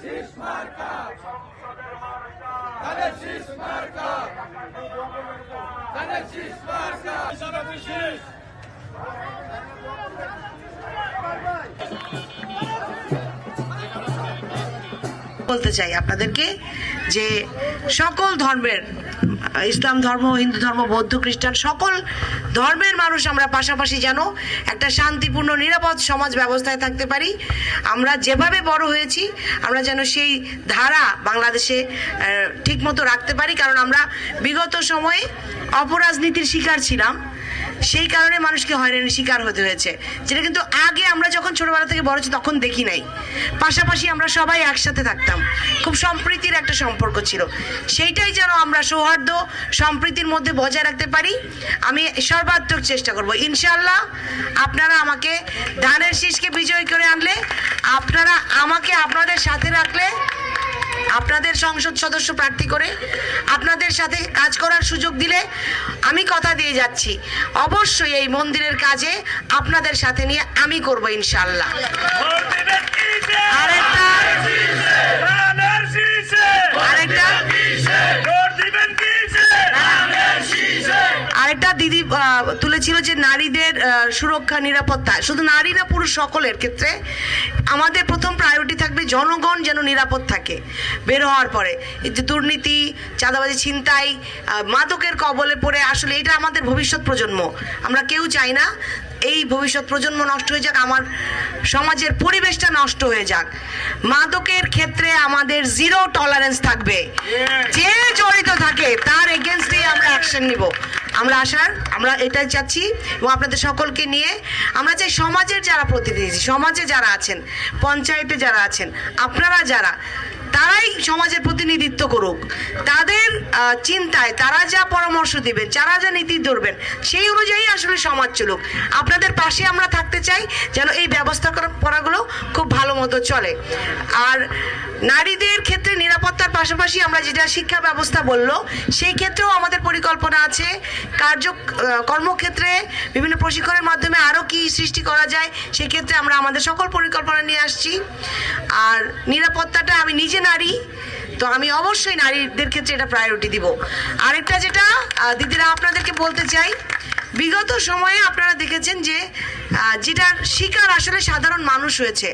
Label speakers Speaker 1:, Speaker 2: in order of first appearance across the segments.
Speaker 1: শীষ মার্কা, ধানের শীষ মার্কা, ধানের শীষ মার্কা, সভাপতি শীষ।
Speaker 2: বলতে চাই আপনাদেরকে যে সকল ধর্মের, ইসলাম ধর্ম, হিন্দু ধর্ম, বৌদ্ধ, খ্রিস্টান, সকল ধর্মের মানুষ আমরা পাশাপাশি যেন একটা শান্তিপূর্ণ নিরাপদ সমাজ ব্যবস্থায় থাকতে পারি। আমরা যেভাবে বড় হয়েছি আমরা যেন সেই ধারা বাংলাদেশে ঠিকমতো রাখতে পারি, কারণ আমরা বিগত সময়ে অপরাজনীতির শিকার ছিলাম, সেই কারণে মানুষকে হয়রানির শিকার হতে হয়েছে, যেটা কিন্তু আগে আমরা যখন ছোটবেলা থেকে বড় হচ্ছি তখন দেখি নাই। পাশাপাশি আমরা সবাই একসাথে থাকতাম, খুব সম্প্রীতির একটা সম্পর্ক ছিল। সেইটাই যেন আমরা সৌহার্দ্য সম্প্রীতির মধ্যে বজায় রাখতে পারি, আমি সর্বাত্মক চেষ্টা করব। ইনশাআল্লাহ আপনারা আমাকে ধানের শীষকে বিজয়ী করে আনলে, আপনারা আমাকে আপনাদের সাথে রাখলে, আপনাদের সংসদ সদস্য প্রার্থী করে আপনাদের সাথে কাজ করার সুযোগ দিলে, আমি কথা দিয়ে যাচ্ছি অবশ্যই এই মন্দিরের কাজে আপনাদের সাথে নিয়ে আমি করব ইনশাআল্লাহ। আরেকটা দিদি তুলেছিল যে নারীদের সুরক্ষা, নিরাপত্তা, শুধু নারী না পুরুষ সকলের ক্ষেত্রে আমাদের প্রথম প্রায়োরিটি থাকবে জনগণ যেন নিরাপদ থাকে বের হওয়ার পরে। এই যে দুর্নীতি, চাঁদাবাজি, ছিনতাই, মাদকের কবলে পড়ে, আসলে এটা আমাদের ভবিষ্যৎ প্রজন্ম, আমরা কেউ চাই না এই ভবিষ্যৎ প্রজন্ম নষ্ট হয়ে যাক, আমার সমাজের পরিবেশটা নষ্ট হয়ে যাক। মাদকের ক্ষেত্রে আমাদের জিরো টলারেন্স থাকবে, যে জড়িত থাকে তার এগেনস্টে আমরা অ্যাকশন নিব। আমরা এটাই চাচ্ছি, এবং আপনাদের সকলকে নিয়ে আমরা চাই সমাজের যারা প্রতিনিধি, সমাজে যারা আছেন, পঞ্চায়েতে যারা আছেন, আপনারা যারা, তারাই সমাজের প্রতিনিধিত্ব করুক। তাদের চিন্তায় তারা যা পরামর্শ দিবেন, যারা যা নীতি ধরবেন, সেই অনুযায়ী আসলে সমাজ চলুক। আপনাদের পাশে আমরা থাকতে চাই যেন এই ব্যবস্থাপনাগুলো খুব ভালো মতো চলে। আর নারীদের ক্ষেত্রে নিরাপত্তার পাশাপাশি আমরা যেটা শিক্ষা ব্যবস্থা বললো, সেই ক্ষেত্রেও আমাদের পরিকল্পনা আছে। কর্মক্ষেত্রে বিভিন্ন প্রশিক্ষণের মাধ্যমে আরও কি সৃষ্টি করা যায়, সেক্ষেত্রে আমরা আমাদের সকল পরিকল্পনা নিয়ে আসছি। আর নিরাপত্তাটা, আমি নিজে নারী, তো আমি অবশ্যই নারীদের ক্ষেত্রে এটা প্রায়োরিটি দিব। আরেকটা যেটা দিদিরা আপনাদেরকে বলতে চাই, বিগত সময়ে আপনারা দেখেছেন যে যেটার শিকার আসলে সাধারণ মানুষ হয়েছে,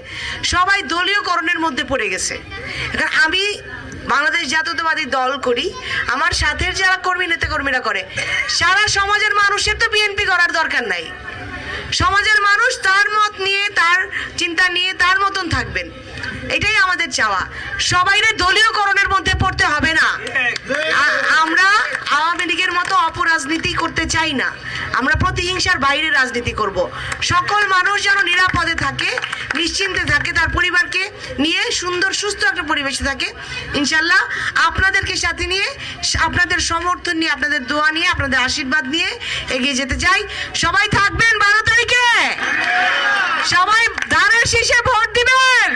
Speaker 2: সবাই দলীয়করণের মধ্যে পড়ে গেছে। এখন আমি বাংলাদেশ জাতীয়তাবাদী দল করি, আমার সাথে যারা কর্মী নেতাকর্মীরা করে, সারা সমাজের মানুষের তো বিএনপি করার দরকার নাই। সমাজের মানুষ তার মত নিয়ে, তার চিন্তা নিয়ে তার মতন থাকবেন, এটাই আমাদের চাওয়া। সবাইরে দলীয়করণের মধ্যে পড়তে হবে না। আমরা আওয়ামী লীগের মতো অপরাজনীতি করতে চাই না, আমরা প্রতিহিংসার বাইরে রাজনীতি করব। সকল মানুষ যেন নিরাপদে থাকে, নিশ্চিন্তে থাকে, তার পরিবারকে নিয়ে সুন্দর সুস্থ একটা পরিবেশে থাকে। ইনশাল্লাহ আপনাদেরকে সাথে নিয়ে, আপনাদের সমর্থন নিয়ে, আপনাদের দোয়া নিয়ে, আপনাদের আশীর্বাদ নিয়ে এগিয়ে যেতে চাই। সবাই থাকবেন 12 তারিখে, সবাই ধানের শীষে ভোট দিবেন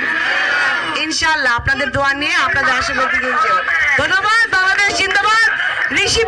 Speaker 2: ইনশাআল্লাহ। আপনাদের দোয়া নিয়ে, আপনাদের আশীর্বাদ দিয়ে। ধন্যবাদ। বাংলাদেশ জিন্দাবাদ। ঋষি